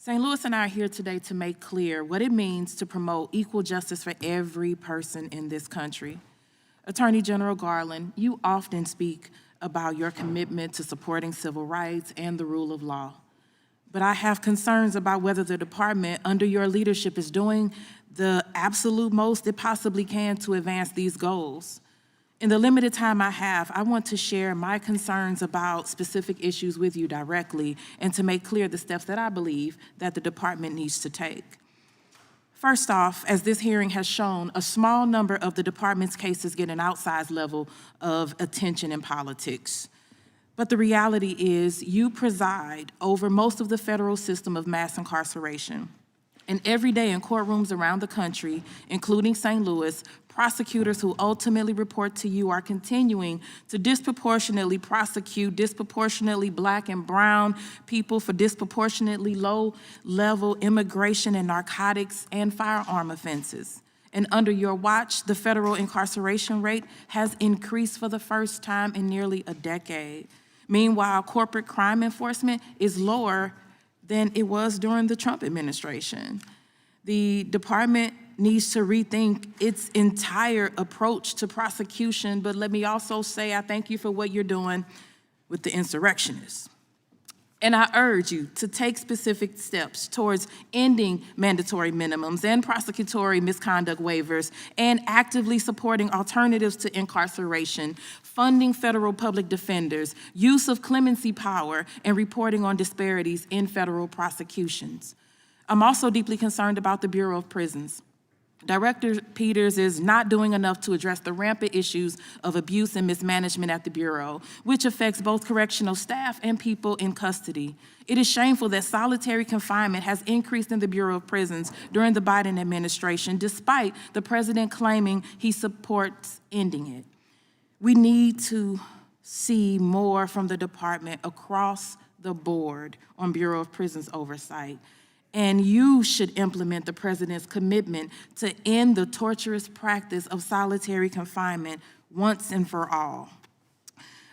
St. Louis and I are here today to make clear what it means to promote equal justice for every person in this country. Attorney General Garland, you often speak about your commitment to supporting civil rights and the rule of law. But I have concerns about whether the department under your leadership is doing the absolute most it possibly can to advance these goals. In the limited time I have, I want to share my concerns about specific issues with you directly and to make clear the steps that I believe that the department needs to take. First off, as this hearing has shown, a small number of the department's cases get an outsized level of attention in politics. But the reality is you preside over most of the federal system of mass incarceration. And every day in courtrooms around the country, including St. Louis, prosecutors who ultimately report to you are continuing to disproportionately prosecute disproportionately Black and brown people for disproportionately low-level immigration and narcotics and firearm offenses. And under your watch, the federal incarceration rate has increased for the first time in nearly a decade. Meanwhile, corporate crime enforcement is lower than it was during the Trump administration. The department needs to rethink its entire approach to prosecution, but let me also say I thank you for what you're doing with the insurrectionists. And I urge you to take specific steps towards ending mandatory minimums and prosecutory misconduct waivers and actively supporting alternatives to incarceration, funding federal public defenders, use of clemency power, and reporting on disparities in federal prosecutions. I'm also deeply concerned about the Bureau of Prisons. Director Peters is not doing enough to address the rampant issues of abuse and mismanagement at the Bureau, which affects both correctional staff and people in custody. It is shameful that solitary confinement has increased in the Bureau of Prisons during the Biden administration, despite the president claiming he supports ending it. We need to see more from the department across the board on Bureau of Prisons oversight. And you should implement the president's commitment to end the torturous practice of solitary confinement once and for all.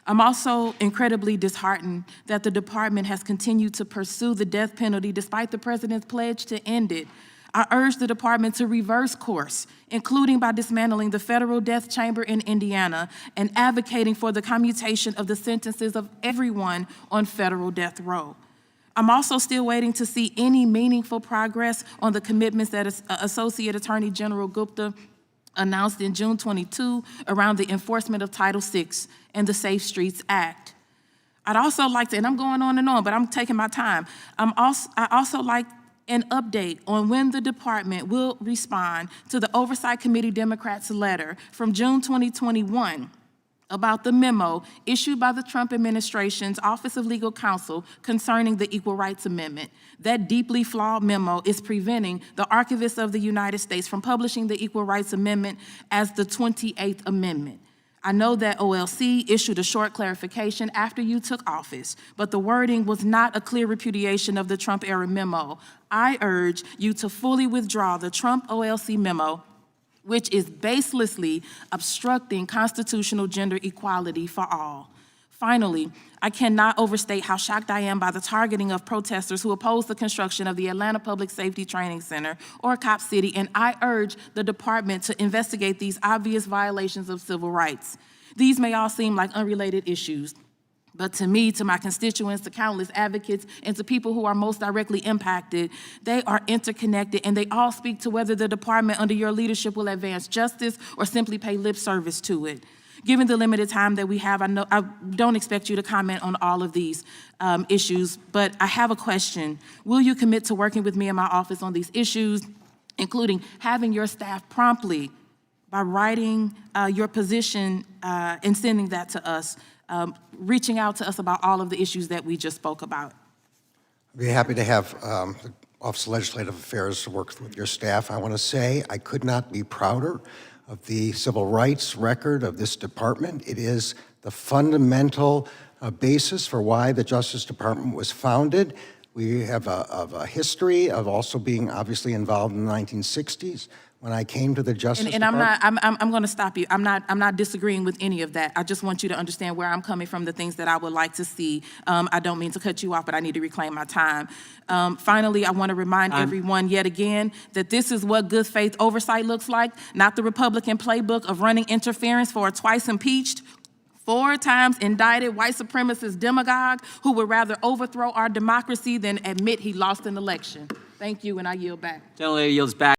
I'm also incredibly disheartened that the department has continued to pursue the death penalty despite the president's pledge to end it. I urge the department to reverse course, including by dismantling the federal death chamber in Indiana and advocating for the commutation of the sentences of everyone on federal death row. I'm also still waiting to see any meaningful progress on the commitments that Associate Attorney General Gupta announced in June 22 around the enforcement of Title VI and the Safe Streets Act. I'd also like to, and I'm going on and on, but I'm taking my time. I also like an update on when the department will respond to the Oversight Committee Democrats' letter from June 2021 about the memo issued by the Trump administration's Office of Legal Counsel concerning the Equal Rights Amendment. That deeply flawed memo is preventing the Archivist of the United States from publishing the Equal Rights Amendment as the 28th Amendment. I know that OLC issued a short clarification after you took office, but the wording was not a clear repudiation of the Trump-era memo. I urge you to fully withdraw the Trump OLC memo, which is baselessly obstructing constitutional gender equality for all. Finally, I cannot overstate how shocked I am by the targeting of protesters who oppose the construction of the Atlanta Public Safety Training Center, or Cop City, and I urge the department to investigate these obvious violations of civil rights. These may all seem like unrelated issues, but to me, to my constituents, to countless advocates, and to people who are most directly impacted, they are interconnected, and they all speak to whether the department under your leadership will advance justice or simply pay lip service to it. Given the limited time that we have, I don't expect you to comment on all of these issues, but I have a question. Will you commit to working with me in my office on these issues, including having your staff promptly, by writing your position and sending that to us, reaching out to us about all of the issues that we just spoke about? I'd be happy to have the Office of Legislative Affairs to work with your staff. I want to say I could not be prouder of the civil rights record of this department. It is the fundamental basis for why the Justice Department was founded. We have a history of also being obviously involved in the 1960s. When I came to the Justice And Department. I'm going to stop you. I'm not disagreeing with any of that. I just want you to understand where I'm coming from, the things that I would like to see. I don't mean to cut you off, but I need to reclaim my time. Finally, I want to remind everyone yet again that this is what good faith oversight looks like, not the Republican playbook of running interference for a twice impeached, 4 times indicted white supremacist demagogue who would rather overthrow our democracy than admit he lost an election. Thank you, and I yield back. Gentlelady yields back.